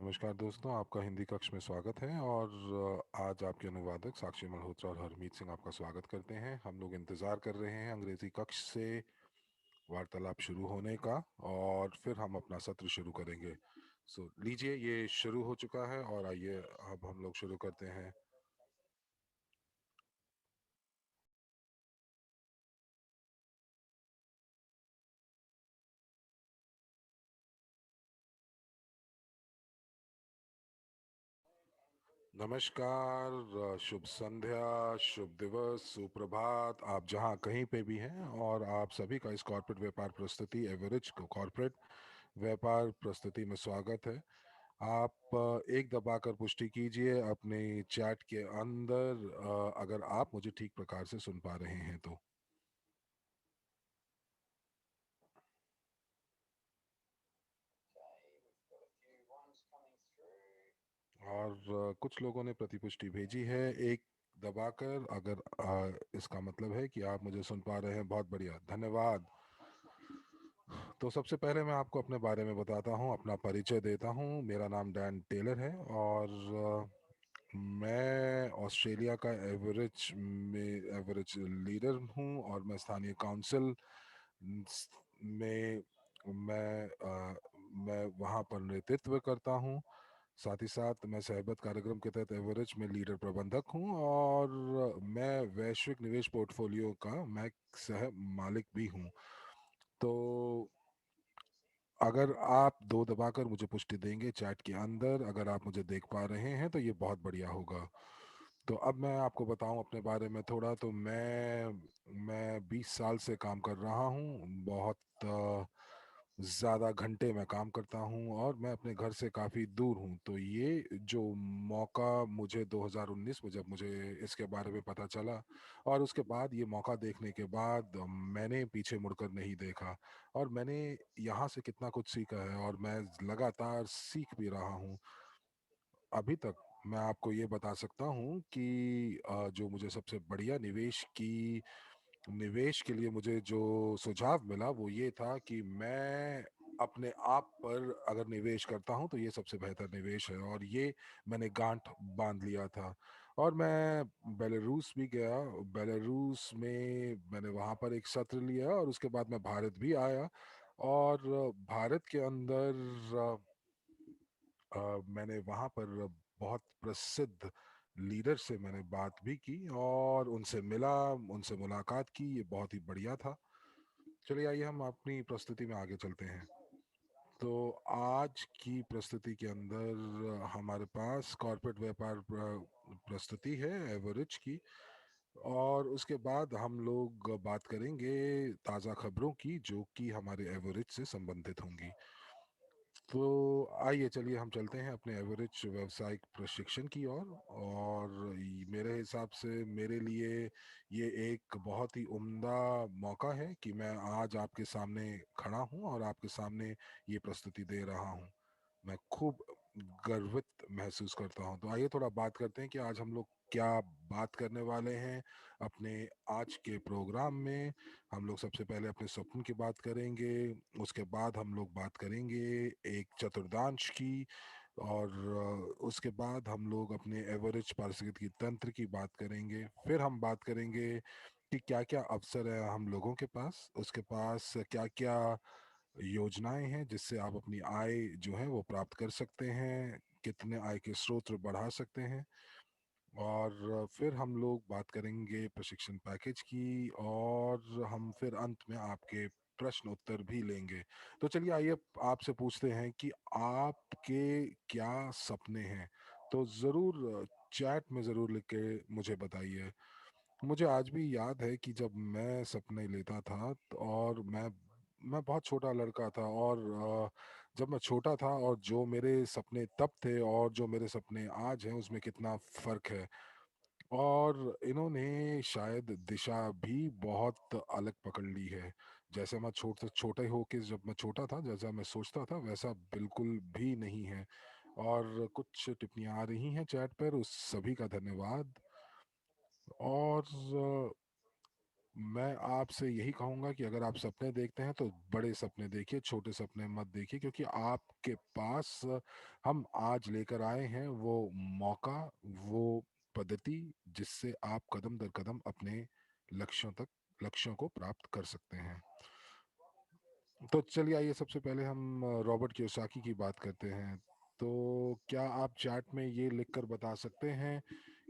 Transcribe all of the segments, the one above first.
नमस्कार दोस्तों, आपका हिंदी कक्ष में स्वागत है। और आज आपके अनुवादक साक्षी मल्होत्रा और हरमीत सिंह आपका स्वागत करते हैं। हम लोग इंतज़ार कर रहे हैं अंग्रेज़ी कक्ष से वार्तालाप शुरू होने का, और फिर हम अपना सत्र शुरू करेंगे। लीजिए, ये शुरू हो चुका है और आइए अब हम लोग शुरू करते हैं। नमस्कार, शुभ संध्या, शुभ दिवस, सुप्रभात, आप जहाँ कहीं पे भी हैं, और आप सभी का इस कॉर्पोरेट व्यापार प्रस्तुति एवरेज को कॉर्पोरेट व्यापार प्रस्तुति में स्वागत है। आप एक दबाकर पुष्टि कीजिए अपने चैट के अंदर, अगर आप मुझे ठीक प्रकार से सुन पा रहे हैं तो। और कुछ लोगों ने प्रतिपुष्टि भेजी है एक दबाकर। अगर इसका मतलब है कि आप मुझे सुन पा रहे हैं, बहुत बढ़िया, धन्यवाद। तो सबसे पहले मैं आपको अपने बारे में बताता हूँ, अपना परिचय देता हूँ। मेरा नाम डैन टेलर है, और मैं ऑस्ट्रेलिया का एवरेज लीडर हूँ, और मैं स्थानीय काउंसिल में मैं वहाँ पर नेतृत्व करता हूँ। साथ ही साथ मैं सहबत कार्यक्रम के तहत एवरेज में लीडर प्रबंधक हूँ, और मैं वैश्विक निवेश पोर्टफोलियो का मैं सह मालिक भी हूँ। तो अगर आप दो दबाकर मुझे पुष्टि देंगे चैट के अंदर, अगर आप मुझे देख पा रहे हैं, तो ये बहुत बढ़िया होगा। तो अब मैं आपको बताऊं अपने बारे में थोड़ा। तो मैं 20 साल से काम कर रहा हूं। बहुत ज़्यादा घंटे मैं काम करता हूं, और मैं अपने घर से काफ़ी दूर हूं। तो ये जो मौका मुझे 2019 में जब मुझे इसके बारे में पता चला, और उसके बाद ये मौका देखने के बाद मैंने पीछे मुड़कर नहीं देखा। और मैंने यहाँ से कितना कुछ सीखा है, और मैं लगातार सीख भी रहा हूँ अभी तक। मैं आपको ये बता सकता हूँ कि जो मुझे सबसे बढ़िया निवेश के लिए मुझे जो सुझाव मिला, वो ये था कि मैं अपने आप पर अगर निवेश करता हूँ तो ये सबसे बेहतर निवेश है। और ये मैंने गांठ बांध लिया था। और मैं बेलारूस भी गया। बेलारूस में मैंने वहाँ पर एक सत्र लिया, और उसके बाद मैं भारत भी आया। और भारत के अंदर मैंने वहाँ पर बहुत प्रसिद्ध लीडर से मैंने बात भी की, और उनसे मिला, उनसे मुलाकात की। ये बहुत ही बढ़िया था। चलिए, आइए हम अपनी प्रस्तुति में आगे चलते हैं। तो आज की प्रस्तुति के अंदर हमारे पास कॉर्पोरेट व्यापार प्रस्तुति है एवरेज की। और उसके बाद हम लोग बात करेंगे ताज़ा खबरों की, जो कि हमारे एवरेज से संबंधित होंगी। तो आइए, चलिए हम चलते हैं अपने एवरेज व्यावसायिक प्रशिक्षण की ओर। और मेरे हिसाब से मेरे लिए ये एक बहुत ही उम्दा मौका है कि मैं आज आपके सामने खड़ा हूँ और आपके सामने ये प्रस्तुति दे रहा हूँ। मैं खूब गर्वित महसूस करता हूँ। तो आइए थोड़ा बात करते हैं कि आज हम लोग क्या बात करने वाले हैं अपने आज के प्रोग्राम में। हम लोग सबसे पहले अपने स्वप्न की बात करेंगे। उसके बाद हम लोग बात करेंगे एक चतुर्थांश की। और उसके बाद हम लोग अपने एवरेज पारिस्थितिकी तंत्र की बात करेंगे। फिर हम बात करेंगे कि क्या क्या अवसर है हम लोगों के पास, उसके पास क्या क्या योजनाएं हैं जिससे आप अपनी आय जो है वो प्राप्त कर सकते हैं, कितने आय के स्रोत बढ़ा सकते हैं। और फिर हम लोग बात करेंगे प्रशिक्षण पैकेज की, और हम फिर अंत में आपके प्रश्न उत्तर भी लेंगे। तो चलिए, आइए आपसे पूछते हैं कि आपके क्या सपने हैं। तो ज़रूर चैट में ज़रूर लिख के मुझे बताइए। मुझे आज भी याद है कि जब मैं सपने लेता था और मैं बहुत छोटा लड़का था। और जब मैं छोटा था और जो मेरे सपने तब थे और जो मेरे सपने आज हैं, उसमें कितना फ़र्क है। और इन्होंने शायद दिशा भी बहुत अलग पकड़ ली है। जैसे मैं छोटे होके जब मैं छोटा था, जैसा मैं सोचता था, वैसा बिल्कुल भी नहीं है। और कुछ टिप्पणियाँ आ रही हैं चैट पर, उस सभी का धन्यवाद। और मैं आपसे यही कहूँगा कि अगर आप सपने देखते हैं तो बड़े सपने देखिए, छोटे सपने मत देखिए, क्योंकि आपके पास हम आज लेकर आए हैं वो मौका, वो पद्धति जिससे आप कदम दर कदम अपने लक्ष्यों को प्राप्त कर सकते हैं। तो चलिए आइए सबसे पहले हम रॉबर्ट कियोसाकी की बात करते हैं। तो क्या आप चैट में ये लिखकर बता सकते हैं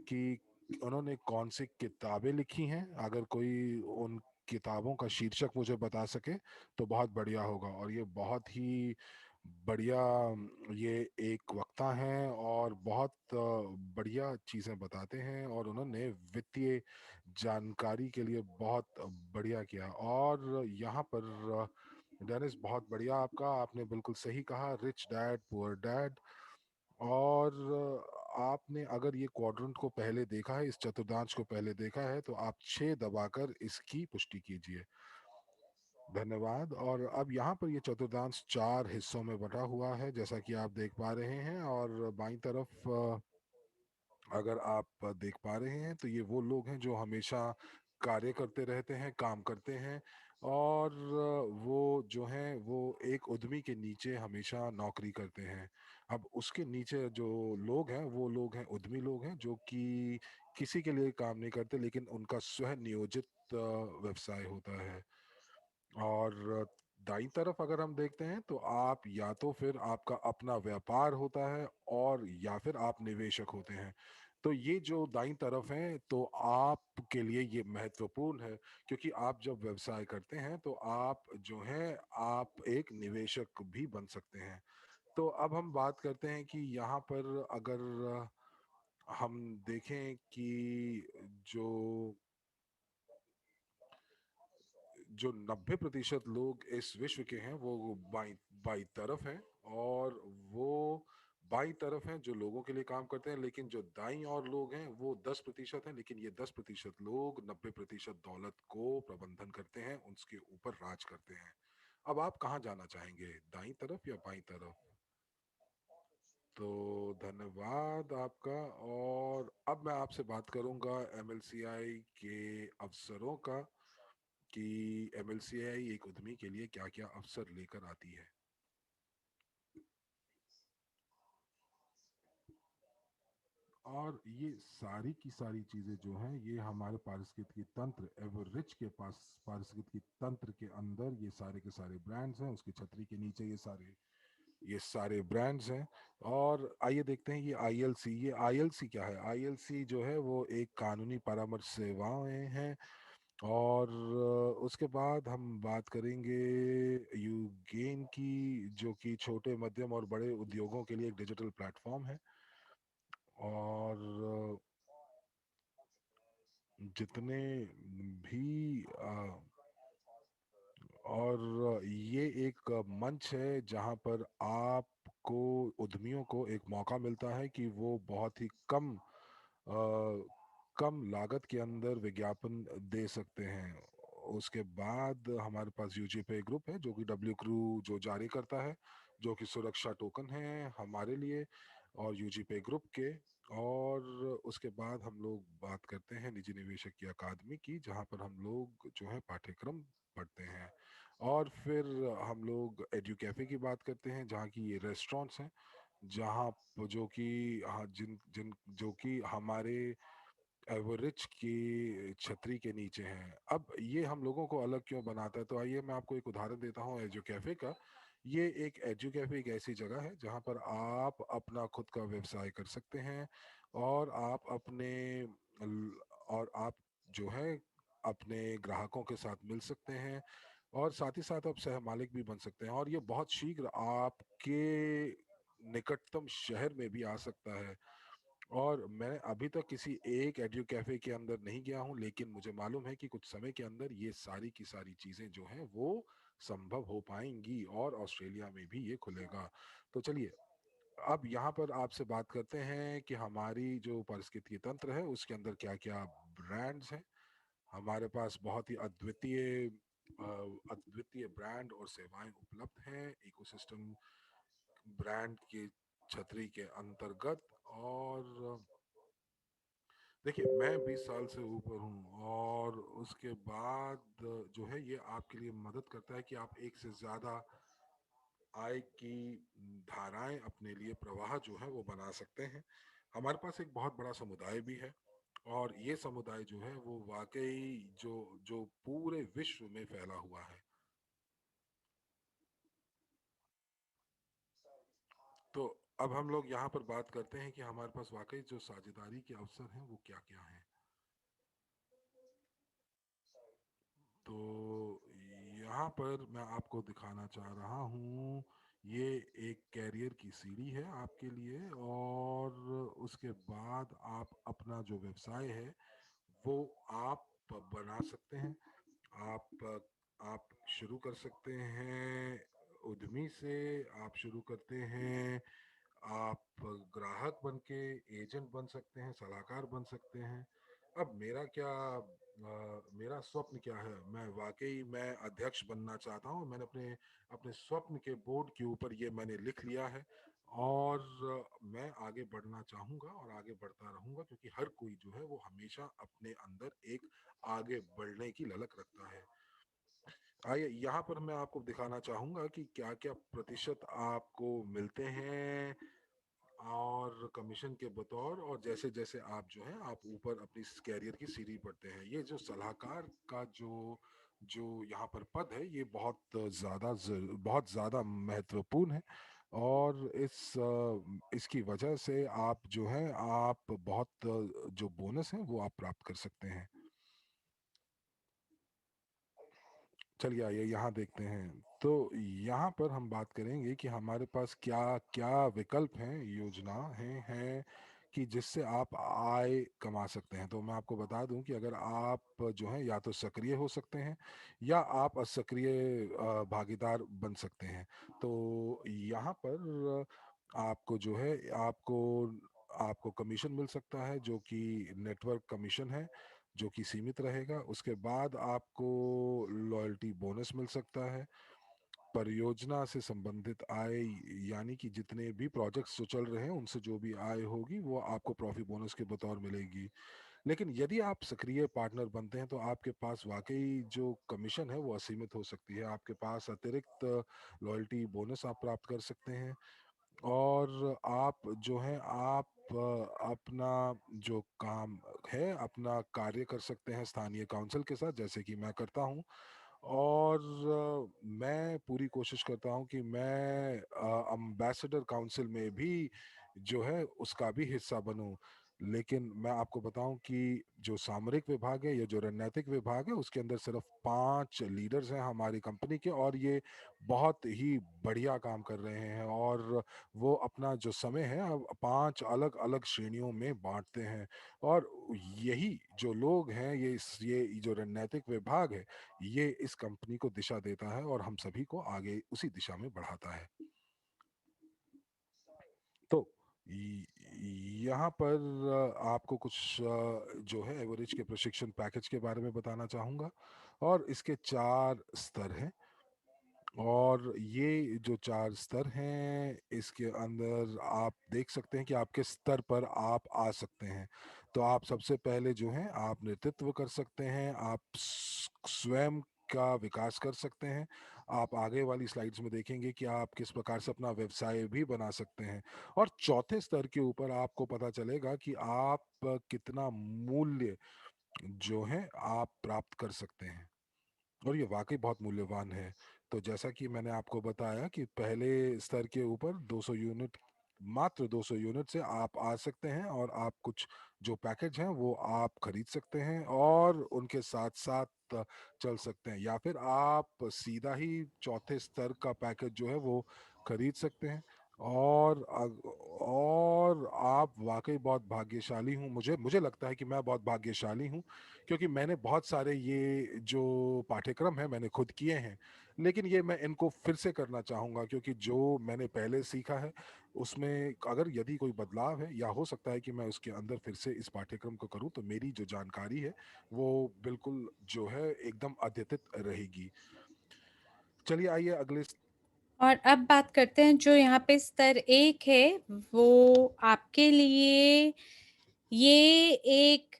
कि उन्होंने कौन सी किताबें लिखी हैं? अगर कोई उन किताबों का शीर्षक मुझे बता सके तो बहुत बढ़िया होगा। और ये बहुत ही बढ़िया, ये एक वक्ता हैं और बहुत बढ़िया चीज़ें बताते हैं, और उन्होंने वित्तीय जानकारी के लिए बहुत बढ़िया किया। और यहाँ पर डेनिस, बहुत बढ़िया आपका, आपने बिल्कुल सही कहा, रिच डैड पुअर डैड। और आपने अगर ये क्वाड्रेंट को पहले देखा है, इस चतुर्थांश को पहले देखा है, तो आप 6 दबाकर इसकी पुष्टि कीजिए। धन्यवाद। और अब यहाँ पर ये चतुर्थांश 4 हिस्सों में बटा हुआ है, जैसा कि आप देख पा रहे हैं। और बाईं तरफ अगर आप देख पा रहे हैं तो ये वो लोग हैं जो हमेशा कार्य करते रहते हैं, काम करते हैं। और वो जो हैं वो एक उद्यमी के नीचे हमेशा नौकरी करते हैं। अब उसके नीचे जो लोग हैं वो लोग हैं उद्यमी लोग हैं, जो कि किसी के लिए काम नहीं करते, लेकिन उनका स्वयं नियोजित व्यवसाय होता है। और दाईं तरफ अगर हम देखते हैं तो आप या तो फिर आपका अपना व्यापार होता है, और या फिर आप निवेशक होते हैं। तो ये जो दाईं तरफ है तो आपके लिए ये महत्वपूर्ण है, क्योंकि आप जब व्यवसाय करते हैं तो आप जो हैं आप एक निवेशक भी बन सकते हैं। तो अब हम बात करते हैं कि यहाँ पर अगर हम देखें कि जो जो 90% लोग इस विश्व के हैं वो बाई बाई तरफ हैं। और वो बाई तरफ हैं जो लोगों के लिए काम करते हैं, लेकिन जो दाई और लोग हैं वो 10% हैं, लेकिन ये 10% लोग 90% दौलत को प्रबंधन करते हैं, उसके ऊपर राज करते हैं। अब आप कहाँ जाना चाहेंगे, दाई तरफ या बाई तरफ? तो धन्यवाद आपका। और अब मैं आपसे बात करूंगा एमएलसीआई के अवसरों का, कि एमएलसीआई एक उद्यमी के लिए क्या-क्या अवसर लेकर आती है। और ये सारी की सारी चीज़ें जो हैं ये हमारे पारिस्थितिकी तंत्र एवरिच के पास पारिस्थितिकी तंत्र के अंदर ये सारे के सारे ब्रांड्स हैं, उसकी छतरी के नीचे ये सारे ब्रांड्स हैं। और आइए देखते हैं ये आईएलसी क्या है। आईएलसी जो है वो एक कानूनी परामर्श सेवाएं हैं। और उसके बाद हम बात करेंगे यूगेन की, जो कि छोटे मध्यम और बड़े उद्योगों के लिए एक डिजिटल प्लेटफॉर्म है। और जितने भी और ये एक मंच है जहाँ पर आपको उद्यमियों को एक मौका मिलता है कि वो बहुत ही कम लागत के अंदर विज्ञापन दे सकते हैं। उसके बाद हमारे पास यूजीपे ग्रुप है, जो कि डब्ल्यू क्रू जो जारी करता है, जो कि सुरक्षा टोकन है हमारे लिए और यूजीपे ग्रुप के। और उसके बाद हम लोग बात करते हैं निजी निवेशक की अकादमी की, जहाँ पर हम लोग जो है पाठ्यक्रम पढ़ते हैं। और फिर हम लोग एडू कैफे की बात करते हैं, जहाँ की ये रेस्टोरेंट्स हैं, जहाँ जो कि हाँ जिन जिन जो कि हमारे एवरेज की छतरी के नीचे हैं। अब ये हम लोगों को अलग क्यों बनाता है, तो आइए मैं आपको एक उदाहरण देता हूँ एजू कैफ़े का। ये एक एजू कैफ़े एक ऐसी जगह है जहाँ पर आप अपना खुद का व्यवसाय कर सकते हैं। और आप अपने और आप जो है अपने ग्राहकों के साथ मिल सकते हैं, और साथ ही साथ आप सह मालिक भी बन सकते हैं। और ये बहुत शीघ्र आपके निकटतम शहर में भी आ सकता है। और मैं अभी तक किसी एक एडियो कैफे के अंदर नहीं गया हूँ, लेकिन मुझे मालूम है कि कुछ समय के अंदर ये सारी की सारी चीज़ें जो हैं वो संभव हो पाएंगी, और ऑस्ट्रेलिया में भी ये खुलेगा। तो चलिए अब यहाँ पर आपसे बात करते हैं कि हमारी जो पारिस्थितिकी तंत्र है उसके अंदर क्या क्या ब्रांड्स हैं। हमारे पास बहुत ही अद्वितीय ब्रांड और सेवाएं उपलब्ध हैं इकोसिस्टम ब्रांड की छतरी के अंतर्गत। और देखिए, मैं 20 साल से ऊपर हूँ और उसके बाद जो है ये आपके लिए मदद करता है कि आप एक से ज़्यादा आय की धाराएं अपने लिए प्रवाह जो है वो बना सकते हैं। हमारे पास एक बहुत बड़ा समुदाय भी है और ये समुदाय जो है वो वाकई जो जो पूरे विश्व में फैला हुआ है। तो अब हम लोग यहाँ पर बात करते हैं कि हमारे पास वाकई जो साझेदारी के अवसर हैं वो क्या क्या हैं। तो यहाँ पर मैं आपको दिखाना चाह रहा हूँ, ये एक कैरियर की सीढ़ी है आपके लिए। और उसके बाद आप अपना जो व्यवसाय है वो आप बना सकते हैं। आप आप शुरू कर सकते हैं उद्यमी से। आप शुरू करते हैं, आप ग्राहक बन के एजेंट बन सकते हैं, सलाहकार बन सकते हैं। अब मेरा स्वप्न क्या है, मैं अध्यक्ष बनना चाहता हूँ। मैंने अपने अपने स्वप्न के बोर्ड के ऊपर ये मैंने लिख लिया है। और मैं आगे बढ़ना चाहूँगा और आगे बढ़ता रहूँगा, क्योंकि हर कोई जो है वो हमेशा अपने अंदर एक आगे बढ़ने की ललक रखता है। आइए यहाँ पर मैं आपको दिखाना चाहूँगा कि क्या क्या प्रतिशत आपको मिलते हैं और कमीशन के बतौर। और जैसे जैसे आप जो है आप ऊपर अपनी कैरियर की सीढ़ी बढ़ते हैं, ये जो सलाहकार का जो जो यहाँ पर पद है ये बहुत ज़्यादा महत्वपूर्ण है। और इसकी वजह से आप जो है आप बहुत जो बोनस है वो आप प्राप्त कर सकते हैं। चलिए आइए यहाँ देखते हैं। तो यहाँ पर हम बात करेंगे कि हमारे पास क्या क्या विकल्प हैं, योजना हैं कि जिससे आप आय कमा सकते हैं। तो मैं आपको बता दूं कि अगर आप जो है या तो सक्रिय हो सकते हैं या आप असक्रिय भागीदार बन सकते हैं। तो यहाँ पर आपको जो है आपको आपको कमीशन मिल सकता है जो कि नेटवर्क कमीशन है, जो कि सीमित रहेगा। उसके बाद आपको लॉयल्टी बोनस मिल सकता है। परियोजना से संबंधित आय, यानी कि जितने भी प्रोजेक्ट्स जो चल रहे हैं उनसे जो भी आय होगी वो आपको प्रॉफिट बोनस के बतौर मिलेगी। लेकिन यदि आप सक्रिय पार्टनर बनते हैं तो आपके पास वाकई जो कमीशन है वो असीमित हो सकती है। आपके पास अतिरिक्त लॉयल्टी बोनस आप प्राप्त कर सकते हैं। और आप जो है आप अपना जो काम है अपना कार्य कर सकते हैं स्थानीय काउंसिल के साथ, जैसे कि मैं करता हूँ। और मैं पूरी कोशिश करता हूँ कि मैं अम्बेसडर काउंसिल में भी जो है उसका भी हिस्सा बनूं। लेकिन मैं आपको बताऊं कि जो सामरिक विभाग है या जो रणनीतिक विभाग है उसके अंदर सिर्फ 5 लीडर्स हैं हमारी कंपनी के, और ये बहुत ही बढ़िया काम कर रहे हैं। और वो अपना जो समय है अब 5 अलग अलग श्रेणियों में बांटते हैं। और यही जो लोग हैं, ये जो रणनीतिक विभाग है, ये इस कंपनी को दिशा देता है और हम सभी को आगे उसी दिशा में बढ़ाता है। तो य- यहाँ पर आपको कुछ जो है एवरेज के प्रशिक्षण पैकेज के बारे में बताना चाहूँगा। और इसके 4 स्तर हैं। और ये जो 4 स्तर हैं इसके अंदर आप देख सकते हैं कि आपके स्तर पर आप आ सकते हैं। तो आप सबसे पहले जो है आप नेतृत्व कर सकते हैं, आप स्वयं का विकास कर सकते हैं। आप आगे वाली स्लाइड्स में देखेंगे कि आप किस प्रकार से अपना व्यवसाय भी बना सकते हैं। और चौथे स्तर के ऊपर आपको पता चलेगा कि आप कितना मूल्य जो है आप प्राप्त कर सकते हैं। और ये वाकई बहुत मूल्यवान है। तो जैसा कि मैंने आपको बताया कि पहले स्तर के ऊपर 200 यूनिट, मात्र 200 यूनिट से आप आ सकते हैं और आप कुछ जो पैकेज हैं वो आप खरीद सकते हैं और उनके साथ साथ चल सकते हैं, या फिर आप सीधा ही चौथे स्तर का पैकेज जो है वो खरीद सकते हैं। और आप वाकई बहुत भाग्यशाली हूँ, मुझे मुझे लगता है कि मैं बहुत भाग्यशाली हूँ, क्योंकि मैंने बहुत सारे ये जो पाठ्यक्रम है मैंने खुद किए हैं। लेकिन ये मैं इनको फिर से करना चाहूँगा, क्योंकि जो मैंने पहले सीखा है उसमें अगर यदि कोई बदलाव है या हो सकता है कि मैं उसके अंदर फिर से इस पाठ्यक्रम को करूँ, तो मेरी जो जानकारी है वो बिल्कुल जो है एकदम अद्यतित रहेगी। चलिए आइए अगले और अब बात करते हैं जो यहाँ पे स्तर 1 है, वो आपके लिए ये एक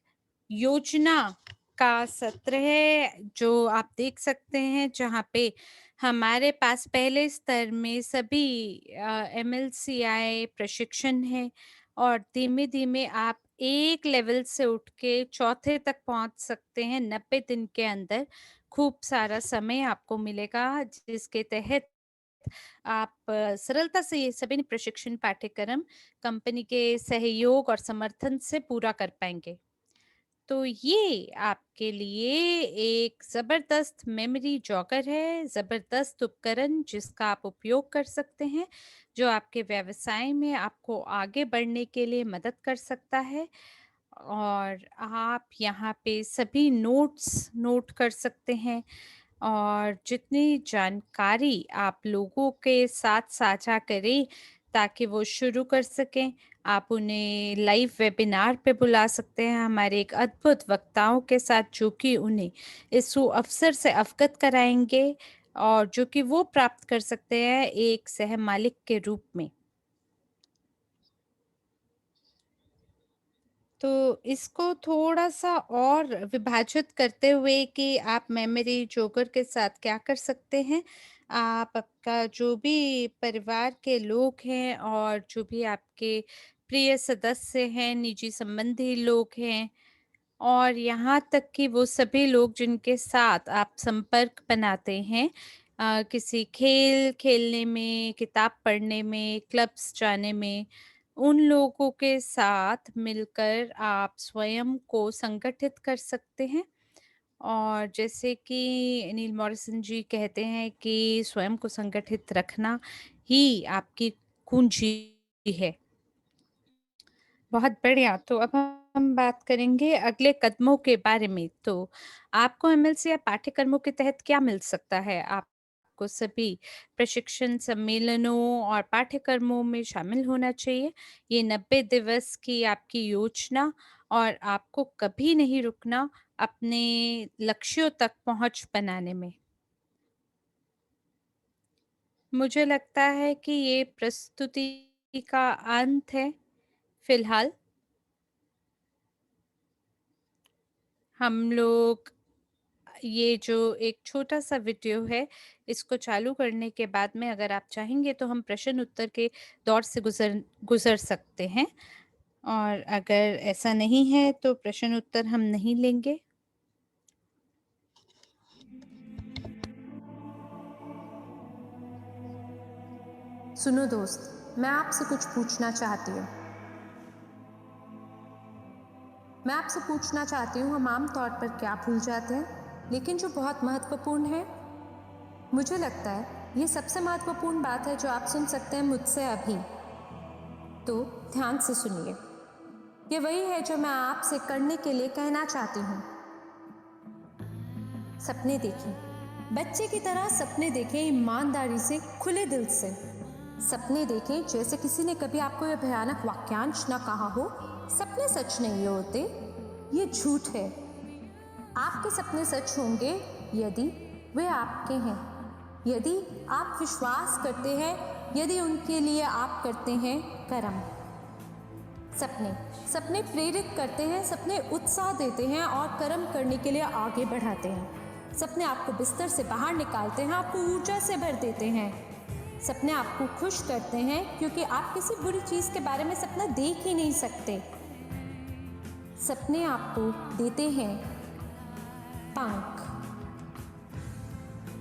योजना का सत्र है जो आप देख सकते हैं, जहाँ पे हमारे पास पहले स्तर में सभी एमएलसीआई प्रशिक्षण है और धीमे-धीमे आप एक लेवल से उठ के चौथे तक पहुँच सकते हैं 90 दिन के अंदर। खूब सारा समय आपको मिलेगा जिसके तहत आप सरलता से ये सभी प्रशिक्षण पाठ्यक्रम कंपनी के सहयोग और समर्थन से पूरा कर पाएँगे। तो ये आपके लिए एक ज़बरदस्त मेमोरी जॉगर है, ज़बरदस्त उपकरण जिसका आप उपयोग कर सकते हैं, जो आपके व्यवसाय में आपको आगे बढ़ने के लिए मदद कर सकता है। और आप यहाँ पे सभी नोट्स नोट कर सकते हैं और जितनी जानकारी आप लोगों के साथ साझा करें ताकि वो शुरू कर सकें, आप उन्हें लाइव वेबिनार पे बुला सकते हैं हमारे एक अद्भुत वक्ताओं के साथ, जो कि उन्हें इस सुअवसर से अवगत कराएँगे और जो कि वो प्राप्त कर सकते हैं एक सह-मालिक के रूप में। तो इसको थोड़ा-सा और विभाजित करते हुए कि आप मेमोरी जोकर के साथ क्या कर सकते हैं, आप आपका जो भी परिवार के लोग हैं और जो भी आपके प्रिय सदस्य हैं, निजी संबंधी लोग हैं और यहाँ तक कि वो सभी लोग जिनके साथ आप संपर्क बनाते हैं किसी खेल खेलने में, किताब पढ़ने में, क्लब्स जाने में, उन लोगों के साथ मिलकर आप स्वयं को संगठित कर सकते हैं। और जैसे कि नील मॉरिसन जी कहते हैं कि स्वयं को संगठित रखना ही आपकी कुंजी है। बहुत बढ़िया, तो अब हम बात करेंगे अगले कदमों के बारे में। तो आपको एमएलसी या पाठ्यक्रमों के तहत क्या मिल सकता है? आपको सभी प्रशिक्षण सम्मेलनों और पाठ्यक्रमों में शामिल होना चाहिए। ये 90 दिवस की आपकी योजना और आपको कभी नहीं रुकना अपने लक्ष्यों तक पहुँच बनाने में। मुझे लगता है कि ये प्रस्तुति का अंत है, फिलहाल। हम लोग ये जो एक छोटा-सा वीडियो है, इसको चालू करने के बाद में अगर आप चाहेंगे तो हम प्रश्न उत्तर के दौर से गुज़र सकते हैं और अगर ऐसा नहीं है तो प्रश्न उत्तर हम नहीं लेंगे। सुनो दोस्त, मैं आपसे कुछ पूछना चाहती हूँ। मैं आपसे पूछना चाहती हूँ, हम आम तौर पर क्या भूल जाते हैं, लेकिन जो बहुत महत्वपूर्ण है? मुझे लगता है ये सबसे महत्वपूर्ण बात है जो आप सुन सकते हैं मुझसे अभी। तो ध्यान से सुनिए। ये वही है जो मैं आपसे करने के लिए कहना चाहती हूँ। सपने देखें। बच्चे की तरह सपने देखें, ईमानदारी से, खुले दिल से। सपने देखें जैसे किसी ने कभी आपको यह भयानक वाक्यांश ना कहा हो, सपने सच नहीं होते, ये झूठ है। आपके सपने सच होंगे यदि वे आपके हैं, यदि आप विश्वास करते हैं, यदि उनके लिए आप करते हैं कर्म। सपने सपने प्रेरित करते हैं, सपने उत्साह देते हैं और कर्म करने के लिए आगे बढ़ाते हैं। सपने आपको बिस्तर से बाहर निकालते हैं, आपको ऊर्जा से भर देते हैं। सपने आपको खुश करते हैं क्योंकि आप किसी बुरी चीज के बारे में सपना देख ही नहीं सकते। सपने आपको देते हैं पंख।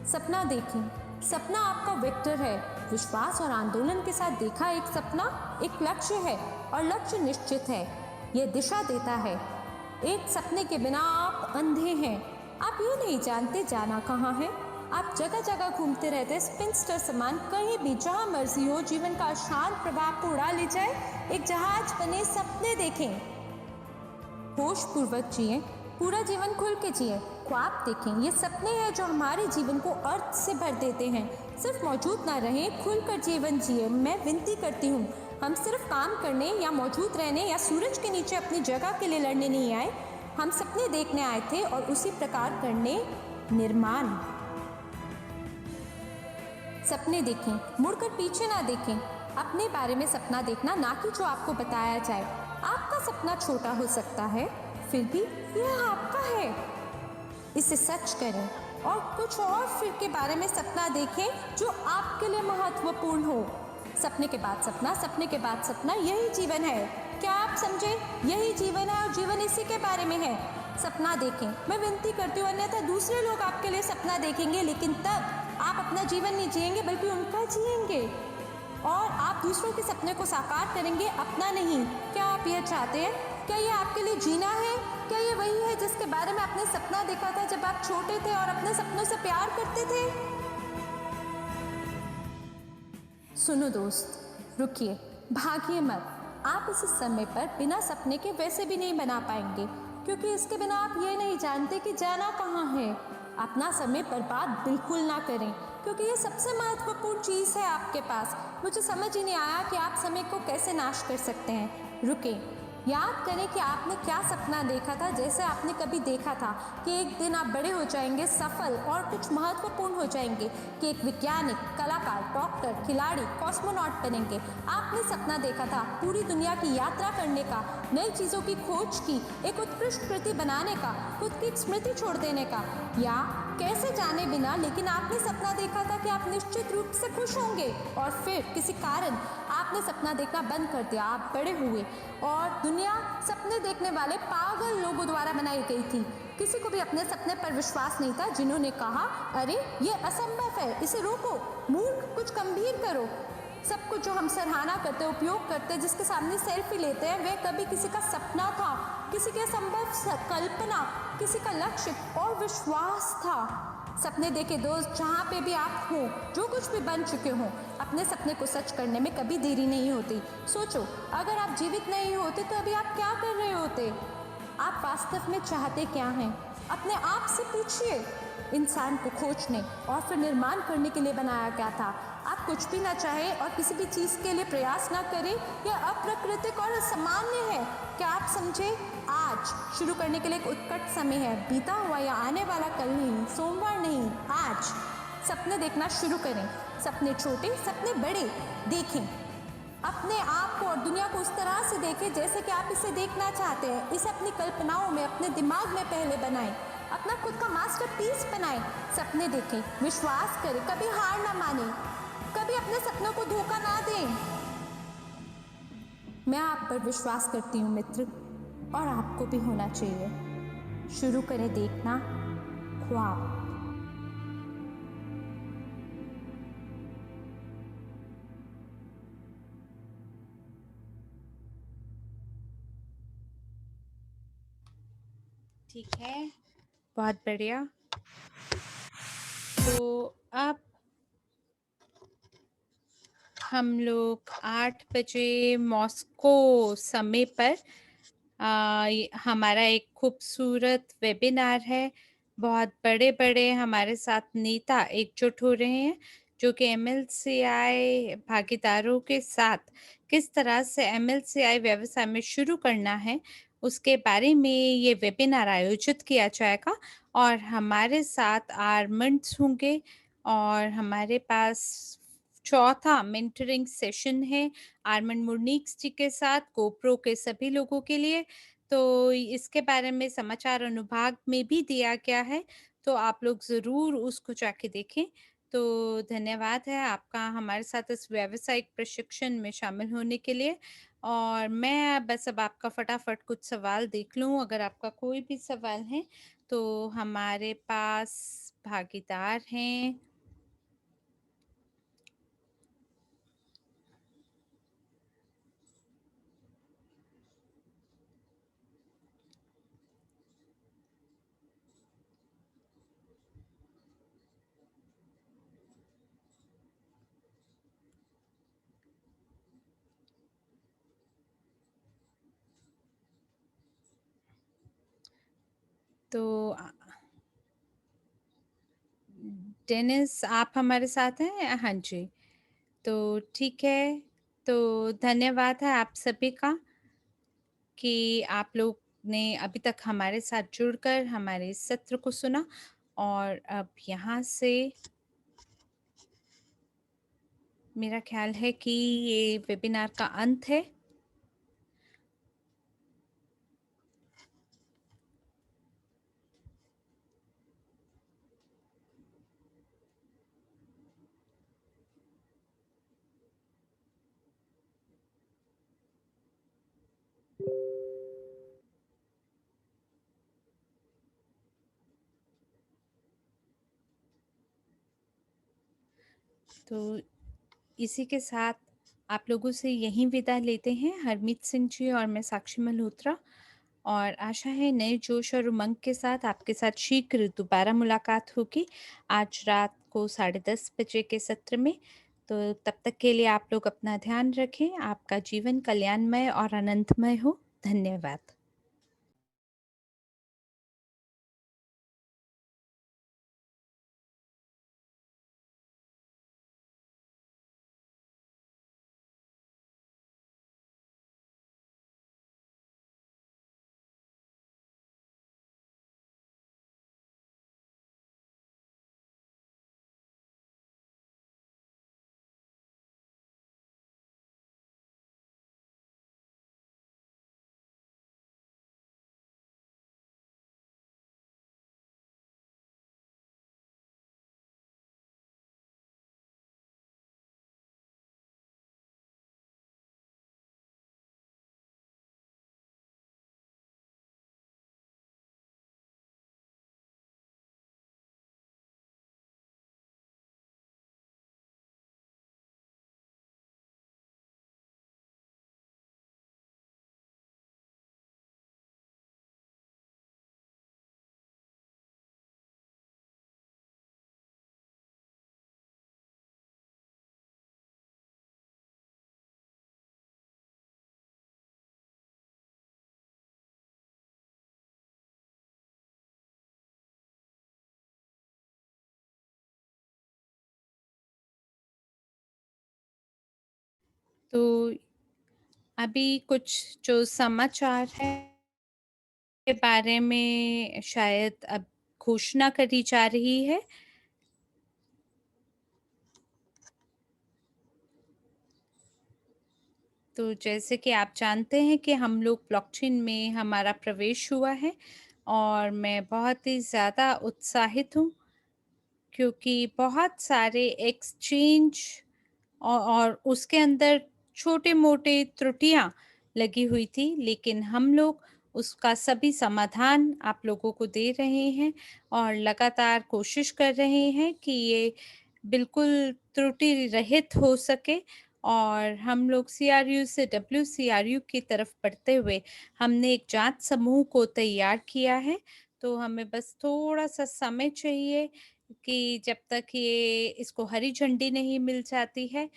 सपना देखें। सपना आपका वेक्टर है। विश्वास और आंदोलन के साथ देखा एक सपना एक लक्ष्य है और लक्ष्य निश्चित है। यह दिशा देता है। एक सपने के बिना आप अंधे हैं। आप ये नहीं जानते जाना कहाँ है। आप जगह जगह घूमते रहते, स्पिनस्टर समान, कहीं भी जहाँ मर्जी हो, जीवन का शांत प्रभाव को उड़ा ले जाए। एक जहाज बने सपने देखें। होश पूर्वक जिए, पूरा जीवन खुल के जिए। ख्वाब देखें। ये सपने हैं जो हमारे जीवन को अर्थ से भर देते हैं। सिर्फ मौजूद ना रहें, खुलकर जीवन जिए। मैं विनती करती हूँ, हम सिर्फ काम करने या मौजूद रहने या सूरज के नीचे अपनी जगह के लिए लड़ने नहीं आए। हम सपने देखने आए थे और उसी प्रकार करने निर्माण। सपने देखें, मुड़कर पीछे ना देखें। अपने बारे में सपना देखना, ना कि जो आपको बताया जाए। आपका सपना छोटा हो सकता है, फिर भी यह आपका है। इसे सच करें और कुछ और फिर के बारे में सपना देखें जो आपके लिए महत्वपूर्ण हो। सपने के बाद सपना, सपने के बाद सपना, यही जीवन है। क्या आप समझे? यही जीवन है और जीवन इसी के बारे में है। सपना देखें, मैं विनती करती हूँ, अन्यथा दूसरे लोग आपके लिए सपना देखेंगे, लेकिन तब आप अपना जीवन नहीं जिएंगे बल्कि उनका जिएंगे और आप दूसरों के सपने को साकार करेंगे, अपना नहीं। क्या आप यह चाहते हैं? क्या ये आपके लिए जीना है? क्या ये वही है जिसके बारे में आपने सपना देखा था जब आप छोटे थे और अपने सपनों से प्यार करते थे? सुनो दोस्त, रुकिए, भागिए मत। आप इस समय पर बिना सपने के वैसे भी नहीं बना पाएंगे, क्योंकि इसके बिना आप ये नहीं जानते कि जाना कहाँ है। अपना समय बर्बाद बिल्कुल ना करें, क्योंकि ये सबसे महत्वपूर्ण चीज़ है आपके पास। मुझे समझ ही नहीं आया कि आप समय को कैसे नाश कर सकते हैं। रुके, याद करें कि आपने क्या सपना देखा था। जैसे आपने कभी देखा था कि एक दिन आप बड़े हो जाएंगे, सफल और कुछ महत्वपूर्ण हो जाएंगे, कि एक वैज्ञानिक, कलाकार, डॉक्टर, खिलाड़ी, कॉस्मोनॉट बनेंगे। आपने सपना देखा था पूरी दुनिया की यात्रा करने का, नई चीज़ों की खोज की, एक उत्कृष्ट कृति बनाने का, खुद की एक स्मृति छोड़ देने का, या कैसे जाने बिना, लेकिन आपने सपना देखा था कि आप निश्चित रूप से खुश होंगे और फिर किसी कारण आपने सपना देखना बंद कर दिया। आप बड़े हुए और दुनिया सपने देखने वाले पागल लोगों द्वारा बनाई गई थी। किसी को भी अपने सपने पर विश्वास नहीं था, जिन्होंने कहा, अरे ये असंभव है, इसे रोको, मूर्ख, कुछ गंभीर करो। सब कुछ जो हम सराहना करते, उपयोग करते, जिसके सामने सेल्फी लेते हैं, वह कभी किसी का सपना था, किसी के संभव कल्पना, किसी का लक्ष्य और विश्वास था। सपने देखे दोस्त, जहाँ पे भी आप हो, जो कुछ भी बन चुके हो, अपने सपने को सच करने में कभी देरी नहीं होती। सोचो, अगर आप जीवित नहीं होते तो अभी आप क्या कर रहे होते? आप वास्तव में चाहते क्या हैं? अपने आप से पूछिए। इंसान को खोजने और फिर निर्माण करने के लिए बनाया गया था। आप कुछ भी ना चाहें और किसी भी चीज़ के लिए प्रयास ना करें, यह अप्राकृतिक और असामान्य है। क्या आप समझे? आज शुरू करने के लिए एक उत्कट समय है। बीता हुआ या आने वाला कल नहीं, सोमवार नहीं, आज। सपने देखना शुरू करें। सपने छोटे, सपने बड़े देखें। अपने आप को और दुनिया को उस तरह से देखें जैसे कि आप इसे देखना चाहते हैं। इसे अपनी कल्पनाओं में, अपने दिमाग में पहले बनाएं। अपना खुद का मास्टरपीस बनाएं। सपने देखें, विश्वास करें, कभी हार ना मानें, कभी अपने सपनों को धोखा ना दें। मैं आप पर विश्वास करती हूँ मित्र, और आपको भी होना चाहिए। शुरू करें देखना ख्वाब। ठीक है, बहुत बढ़िया। तो अब हम लोग 8 बजे मॉस्को समय पर हमारा एक खूबसूरत वेबिनार है। बहुत बड़े-बड़े हमारे साथ नेता एकजुट हो रहे हैं, जो कि एमएलसीआई भागीदारों के साथ किस तरह से एमएलसीआई व्यवसाय में शुरू करना है, उसके बारे में ये वेबिनार आयोजित किया जाएगा। और हमारे साथ आर्मंड्स होंगे और हमारे पास चौथा मेंटरिंग सेशन है आर्मंड मुर्नीक्स जी के साथ, गोप्रो के सभी लोगों के लिए। तो इसके बारे में समाचार अनुभाग में भी दिया गया है, तो आप लोग ज़रूर उसको जाके देखें। तो धन्यवाद है आपका हमारे साथ इस व्यावसायिक प्रशिक्षण में शामिल होने के लिए। और मैं बस अब आपका फटाफट कुछ सवाल देख लूँ, अगर आपका कोई भी सवाल है, तो हमारे पास भागीदार हैं। तो डेनिस आप हमारे साथ हैं? हाँ जी। तो ठीक है, तो धन्यवाद है आप सभी का कि आप लोग ने अभी तक हमारे साथ जुड़कर हमारे इस सत्र को सुना। और अब यहाँ से मेरा ख्याल है कि ये वेबिनार का अंत है। तो इसी के साथ आप लोगों से यहीं विदा लेते हैं, हरमीत सिंह जी और मैं साक्षी मल्होत्रा। और आशा है नए जोश और उमंग के साथ आपके साथ शीघ्र दोबारा मुलाकात होगी, आज रात को 10:30 बजे के सत्र में। तो तब तक के लिए आप लोग अपना ध्यान रखें। आपका जीवन कल्याणमय और आनंदमय हो। धन्यवाद। तो अभी कुछ जो समाचार है के बारे में शायद अब घोषणा करी जा रही है। तो जैसे कि आप जानते हैं कि हम लोग ब्लॉकचेन में हमारा प्रवेश हुआ है और मैं बहुत ही ज़्यादा उत्साहित हूँ, क्योंकि बहुत सारे एक्सचेंज और उसके अंदर छोटे-मोटे त्रुटियाँ लगी हुई थी, लेकिन हम लोग उसका सभी समाधान आप लोगों को दे रहे हैं और लगातार कोशिश कर रहे हैं कि ये बिल्कुल त्रुटि रहित हो सके। और हम लोग सीआरयू से डब्ल्यूसीआरयू की तरफ बढ़ते हुए हमने एक जांच समूह को तैयार किया है। तो हमें बस थोड़ा-सा समय चाहिए कि जब तक ये इसको हरी झंडी नहीं मिल जाती है,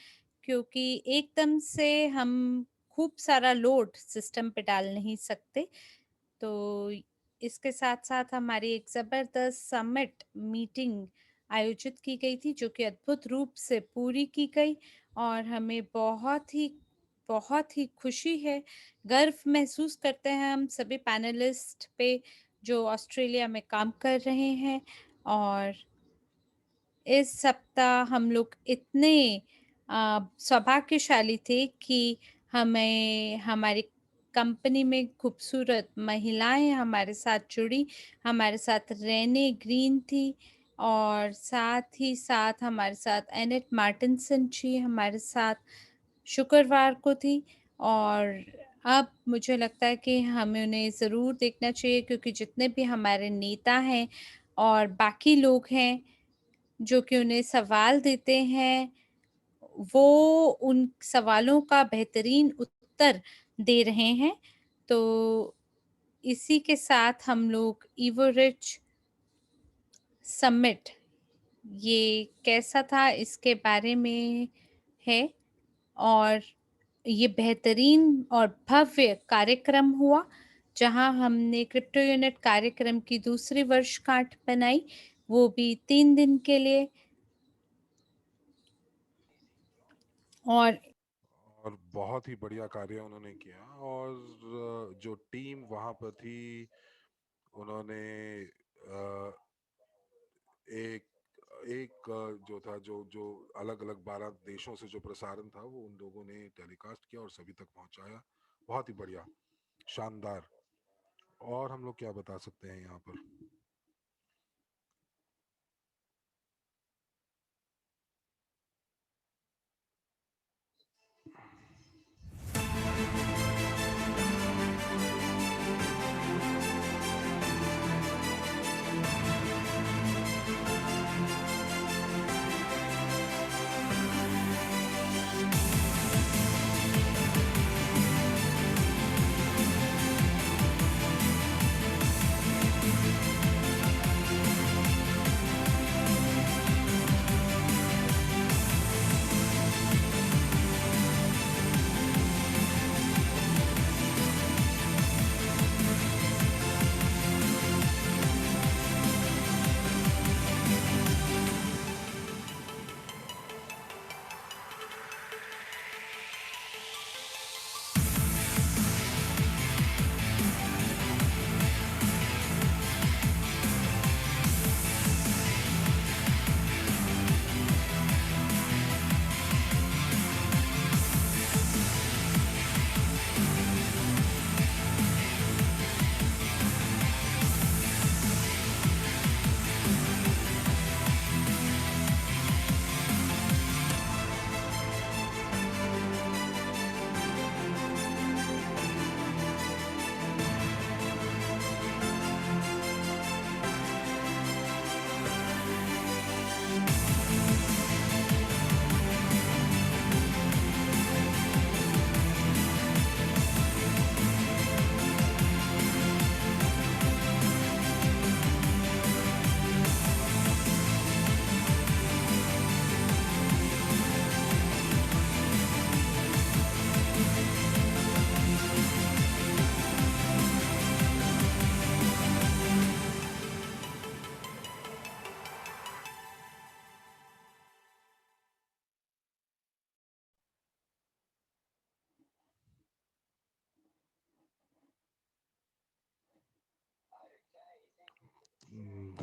क्योंकि एकदम से हम खूब सारा लोड सिस्टम पे डाल नहीं सकते। तो इसके साथ-साथ हमारी एक ज़बरदस्त समिट मीटिंग आयोजित की गई थी, जो कि अद्भुत रूप से पूरी की गई और हमें बहुत ही खुशी है, गर्व महसूस करते हैं हम सभी पैनलिस्ट पे जो ऑस्ट्रेलिया में काम कर रहे हैं। और इस सप्ताह हम लोग इतने सौभाग्यशाली थे कि हमें हमारी कंपनी में खूबसूरत महिलाएं हमारे साथ जुड़ी। हमारे साथ रेने ग्रीन थी और साथ ही साथ हमारे साथ एनेट मार्टिनसन जी हमारे साथ शुक्रवार को थी। और अब मुझे लगता है कि हमें उन्हें ज़रूर देखना चाहिए, क्योंकि जितने भी हमारे नेता हैं और बाकी लोग हैं जो कि उन्हें सवाल देते हैं, वो उन सवालों का बेहतरीन उत्तर दे रहे हैं। तो इसी के साथ हम लोग ईवो रिच समिट ये कैसा था इसके बारे में है। और ये बेहतरीन और भव्य कार्यक्रम हुआ, जहां हमने क्रिप्टो यूनिट कार्यक्रम की दूसरी वर्षगांठ बनाई, वो भी 3 दिन के लिए। और और बहुत ही बढ़िया कार्य उन्होंने किया। और जो टीम वहाँ पर थी, उन्होंने अ, एक एक जो था, जो जो अलग अलग 12 देशों से जो प्रसारण था, वो उन लोगों ने टेलीकास्ट किया और सभी तक पहुंचाया। बहुत ही बढ़िया, शानदार। और हम लोग क्या बता सकते हैं यहाँ पर।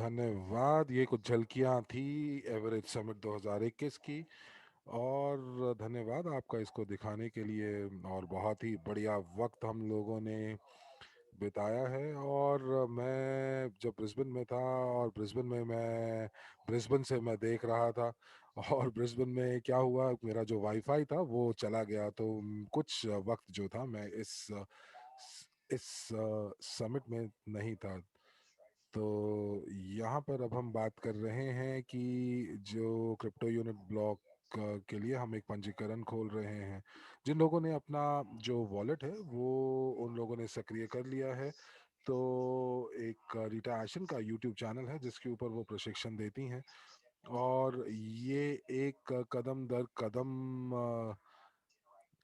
धन्यवाद। ये कुछ झलकियाँ थी एवरेज समिट 2021 की। और धन्यवाद आपका इसको दिखाने के लिए। और बहुत ही बढ़िया वक्त हम लोगों ने बिताया है। और मैं जब ब्रिस्बेन में था, और ब्रिस्बेन में मैं ब्रिस्बेन से मैं देख रहा था। और ब्रिस्बेन में क्या हुआ, मेरा जो वाईफाई था वो चला गया, तो कुछ वक्त जो था मैं इस समिट में नहीं था। तो यहाँ पर अब हम बात कर रहे हैं कि जो क्रिप्टो यूनिट ब्लॉक के लिए हम एक पंजीकरण खोल रहे हैं। जिन लोगों ने अपना जो वॉलेट है वो उन लोगों ने सक्रिय कर लिया है। तो एक रीटा एशन का यूट्यूब चैनल है जिसके ऊपर वो प्रशिक्षण देती हैं। और ये एक कदम दर कदम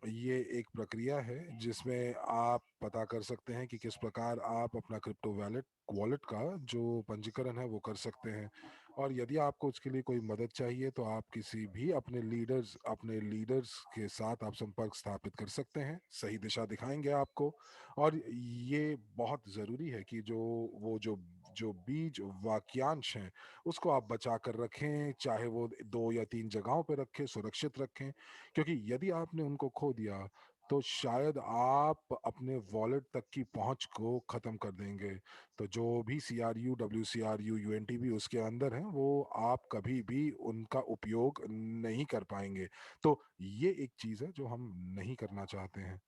ये एक प्रक्रिया है जिसमें आप पता कर सकते हैं कि किस प्रकार आप अपना क्रिप्टो वॉलेट वॉलेट का जो पंजीकरण है वो कर सकते हैं। और यदि आपको उसके लिए कोई मदद चाहिए तो आप किसी भी अपने लीडर्स के साथ आप संपर्क स्थापित कर सकते हैं, सही दिशा दिखाएंगे आपको। और ये बहुत ज़रूरी है कि वो जो जो बीज वाक्यांश हैं उसको आप बचा कर रखें, चाहे वो 2 या 3 जगहों पे रखें, सुरक्षित रखें। क्योंकि यदि आपने उनको खो दिया तो शायद आप अपने वॉलेट तक की पहुंच को ख़त्म कर देंगे। तो जो भी CRU, WCRU, UNTB उसके अंदर हैं वो आप कभी भी उनका उपयोग नहीं कर पाएंगे। तो ये एक चीज़ है जो हम नहीं करना चाहते हैं।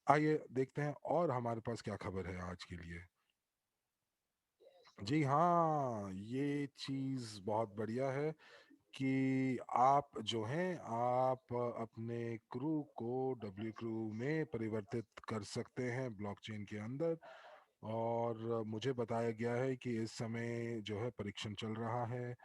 आइए देखते हैं और हमारे पास क्या खबर है आज के लिए। जी हाँ, ये चीज़ बहुत बढ़िया है कि आप जो हैं आप अपने क्रू को डब्ल्यू क्रू में परिवर्तित कर सकते हैं ब्लॉकचेन के अंदर। और मुझे बताया गया है कि इस समय जो है परीक्षण चल रहा है।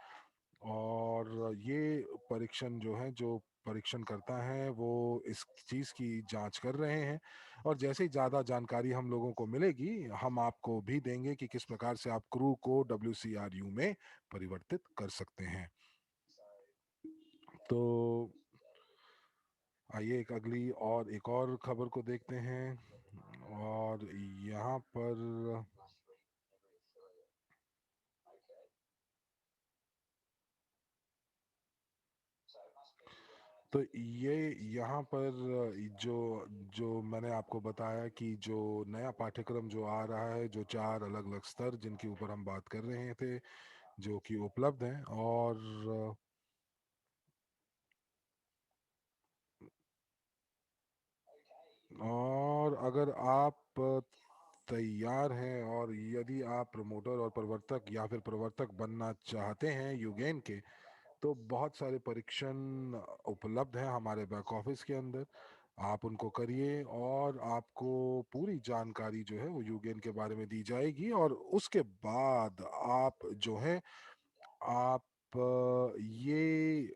और ये परीक्षण जो है, जो परीक्षण करता है वो इस चीज़ की जांच कर रहे हैं। और जैसे ही ज़्यादा जानकारी हम लोगों को मिलेगी हम आपको भी देंगे कि किस प्रकार से आप क्रू को WCRU में परिवर्तित कर सकते हैं। तो आइए एक और खबर को देखते हैं। और यहाँ पर तो ये यहाँ पर जो जो मैंने आपको बताया कि जो नया पाठ्यक्रम जो आ रहा है, जो 4 अलग-अलग स्तर जिनके ऊपर हम बात कर रहे थे, जो कि उपलब्ध हैं। और अगर आप तैयार हैं और यदि आप प्रमोटर और प्रवर्तक या फिर प्रवर्तक बनना चाहते हैं यूगेन के, तो बहुत सारे परीक्षण उपलब्ध हैं हमारे बैक ऑफिस के अंदर। आप उनको करिए और आपको पूरी जानकारी जो है वो यूगेन के बारे में दी जाएगी। और उसके बाद आप जो है आप ये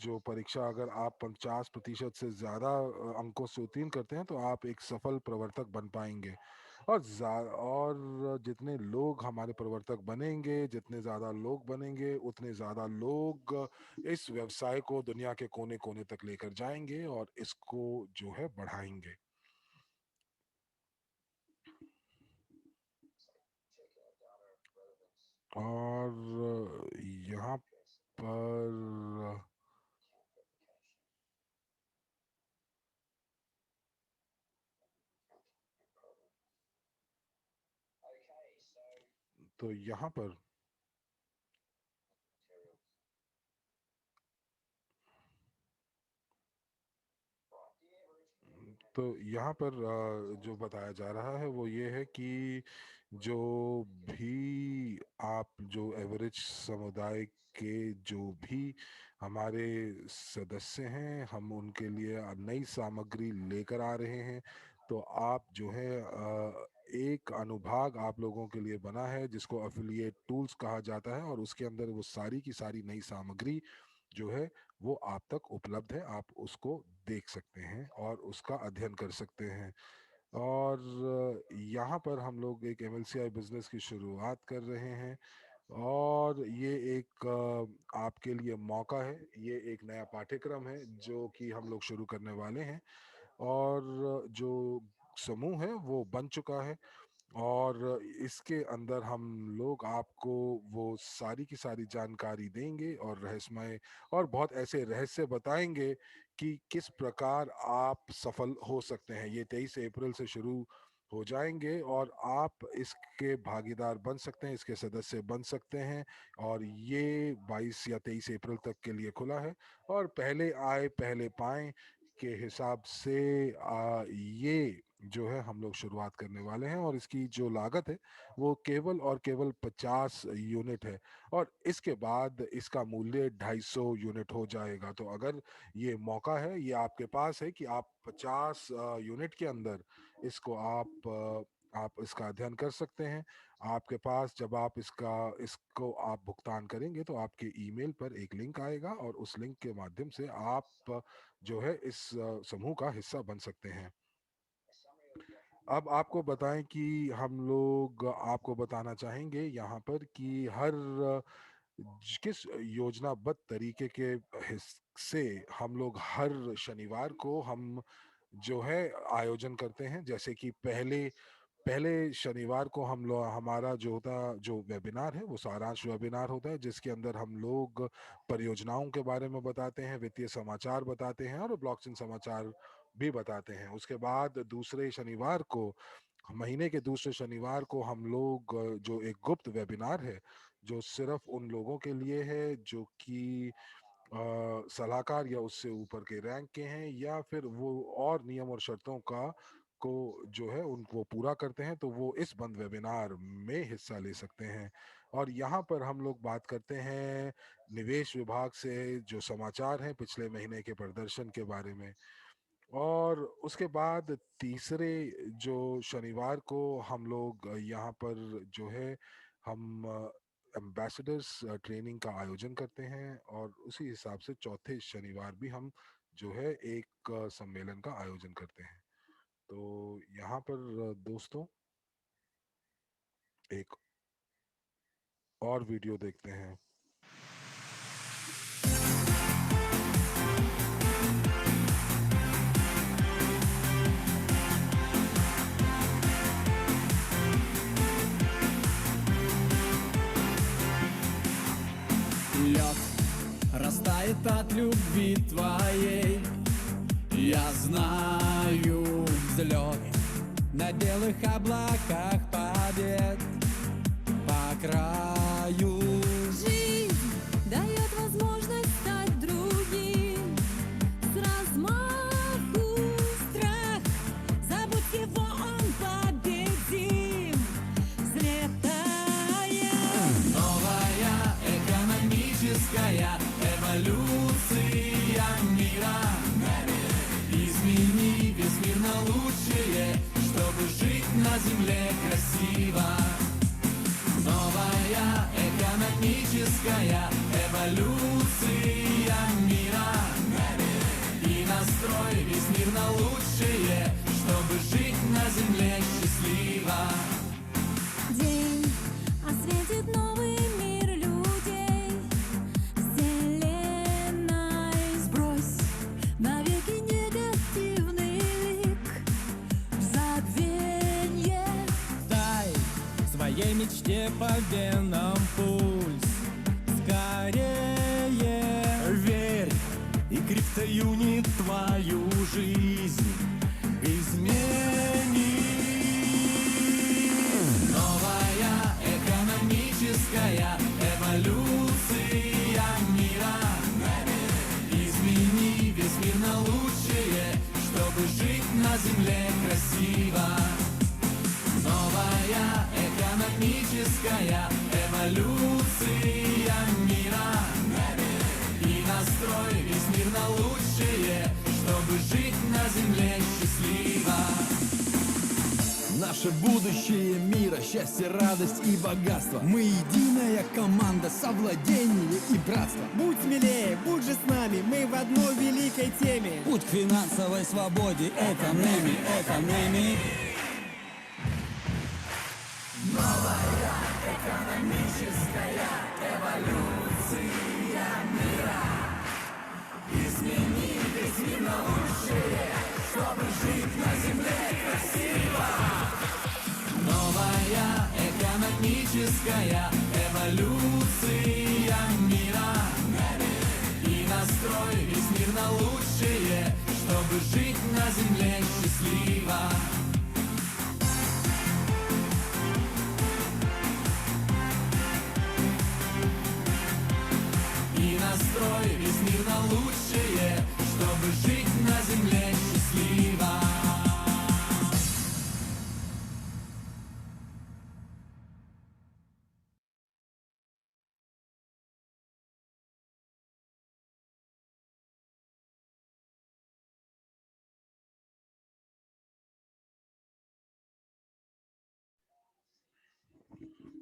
जो परीक्षा अगर आप 50% से ज़्यादा अंकों से उत्तीर्ण करते हैं तो आप एक सफल प्रवर्तक बन पाएंगे। और जितने लोग हमारे प्रवर्तक बनेंगे, जितने ज़्यादा लोग बनेंगे, उतने ज़्यादा लोग इस व्यवसाय को दुनिया के कोने कोने तक लेकर जाएंगे और इसको जो है बढ़ाएंगे। और यहाँ पर तो यहाँ पर तो यहाँ पर जो बताया जा रहा है वो ये है कि जो भी आप जो एवरेज समुदाय के जो भी हमारे सदस्य हैं हम उनके लिए नई सामग्री लेकर आ रहे हैं। तो आप जो है एक अनुभाग आप लोगों के लिए बना है जिसको अफिलिएट टूल्स कहा जाता है। और उसके अंदर वो सारी की सारी नई सामग्री जो है वो आप तक उपलब्ध है, आप उसको देख सकते हैं और उसका अध्ययन कर सकते हैं। और यहाँ पर हम लोग एक MLCI बिजनेस की शुरुआत कर रहे हैं। और ये एक आपके लिए मौका है, ये एक नया पाठ्यक्रम है जो कि हम लोग शुरू करने वाले हैं। और जो समूह है वो बन चुका है। और इसके अंदर हम लोग आपको वो सारी की सारी जानकारी देंगे और रहस्यमय और बहुत ऐसे रहस्य बताएंगे कि किस प्रकार आप सफल हो सकते हैं। ये 23 अप्रैल से शुरू हो जाएंगे और आप इसके भागीदार बन सकते हैं, इसके सदस्य बन सकते हैं। और ये 22 या 23 अप्रैल तक के लिए खुला है और पहले आए पहले पाएं के हिसाब से ये जो है हम लोग शुरुआत करने वाले हैं। और इसकी जो लागत है वो केवल और केवल 50 यूनिट है और इसके बाद इसका मूल्य 250 यूनिट हो जाएगा। तो अगर ये मौका है, ये आपके पास है कि आप 50 यूनिट के अंदर इसको आप इसका अध्ययन कर सकते हैं। आपके पास जब आप इसको आप भुगतान करेंगे तो आपके ईमेल पर एक लिंक आएगा और उस लिंक के माध्यम से आप जो है इस समूह का हिस्सा बन सकते हैं। अब आपको बताएं कि हम लोग आपको बताना चाहेंगे यहाँ पर कि किस योजनाबद्ध तरीके के हिस्से हम लोग हर शनिवार को हम जो है आयोजन करते हैं। जैसे कि पहले पहले शनिवार को हम लोग हमारा जो वेबिनार है वो सारांश वेबिनार होता है, जिसके अंदर हम लोग परियोजनाओं के बारे में बताते हैं, वित्तीय समाचार बताते हैं और ब्लॉकचेन समाचार भी बताते हैं। उसके बाद दूसरे शनिवार को, महीने के दूसरे शनिवार को हम लोग जो एक गुप्त वेबिनार है जो सिर्फ उन लोगों के लिए है जो कि सलाहकार या उससे ऊपर के रैंक के हैं या फिर वो और नियम और शर्तों का को जो है उनको पूरा करते हैं, तो वो इस बंद वेबिनार में हिस्सा ले सकते हैं। और यहाँ पर हम लोग बात करते हैं निवेश विभाग से जो समाचार हैं पिछले महीने के प्रदर्शन के बारे में। और उसके बाद तीसरे जो शनिवार को हम लोग यहाँ पर जो है हम एम्बेसडर्स ट्रेनिंग का आयोजन करते हैं और उसी हिसाब से चौथे शनिवार भी हम जो है एक सम्मेलन का आयोजन करते हैं। तो यहाँ पर दोस्तों एक और वीडियो देखते हैं। Лед растает от любви твоей. Я знаю взлет на белых облаках побед по краю. Жизнь дает возможность стать другим. С размаху страх, забудь его, он победим. Взлетаем. Новая экономическая эволюция мира. Измени весь мир на лучшее, чтобы жить на земле красиво. Новая экономическая эволюция мира. И настрой весь мир на лучшее, чтобы жить на земле счастливо. День осветит новый мир людей. Вселенной сбрось навеки негативный лик. В забвенье Дай своей мечте по венам пульс. Скорее верь, и криптоюнит твою жизнь изменит. Новая экономическая эволюция мира. Измени весь мир на лучшее, чтобы жить на земле красиво. Новая экономическая эволюция мира. И настрой весь мир на лучшее, чтобы жить на земле счастливо. Наше будущее мира, счастье, радость и богатство. Мы единая команда, совладение и братство. Будь смелее, будь же с нами, мы в одной великой теме. Путь к финансовой свободе — это Неми, это Неми. Новая Человеческая эволюция мира. И настрой весь мир на лучшее, чтобы жить на земле счастливо. И настрой весь мир на лучшее, чтобы жить на земле счастливо.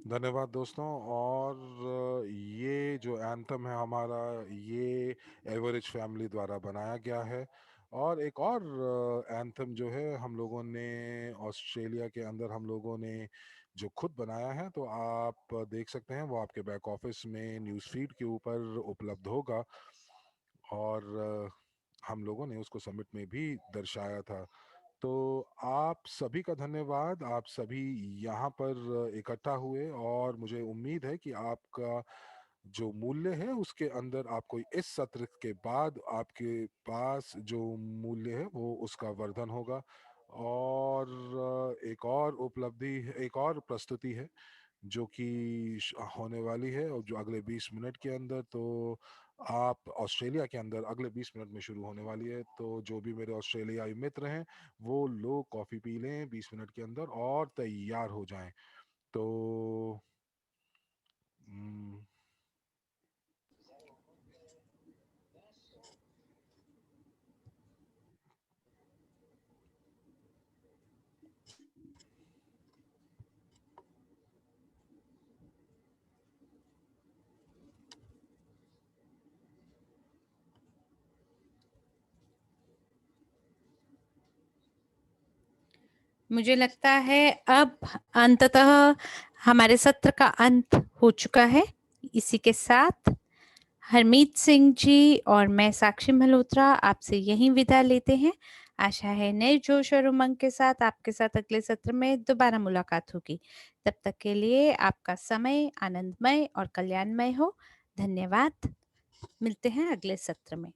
धन्यवाद दोस्तों। और ये जो एंथम है हमारा, ये एवरेज फैमिली द्वारा बनाया गया है। और एक और एंथम जो है हम लोगों ने ऑस्ट्रेलिया के अंदर हम लोगों ने जो खुद बनाया है, तो आप देख सकते हैं वो आपके बैक ऑफिस में न्यूज़ फीड के ऊपर उपलब्ध होगा। और हम लोगों ने उसको समिट में भी दर्शाया था। तो आप सभी का धन्यवाद, आप सभी यहाँ पर इकट्ठा हुए, और मुझे उम्मीद है कि आपका जो मूल्य है उसके अंदर आपको इस सत्र के बाद आपके पास जो मूल्य है वो उसका वर्धन होगा। और एक और उपलब्धि, एक और प्रस्तुति है जो कि होने वाली है, और जो अगले 20 मिनट के अंदर, तो आप ऑस्ट्रेलिया के अंदर अगले 20 मिनट में शुरू होने वाली है। तो जो भी मेरे ऑस्ट्रेलियाई मित्र हैं वो लोग कॉफ़ी पी लें 20 मिनट के अंदर और तैयार हो जाएं। तो हम्म, मुझे लगता है अब अंततः हमारे सत्र का अंत हो चुका है। इसी के साथ हरमीत सिंह जी और मैं साक्षी मल्होत्रा आपसे यहीं विदा लेते हैं। आशा है नए जोश और उमंग के साथ आपके साथ अगले सत्र में दोबारा मुलाकात होगी। तब तक के लिए आपका समय आनंदमय और कल्याणमय हो। धन्यवाद। मिलते हैं अगले सत्र में।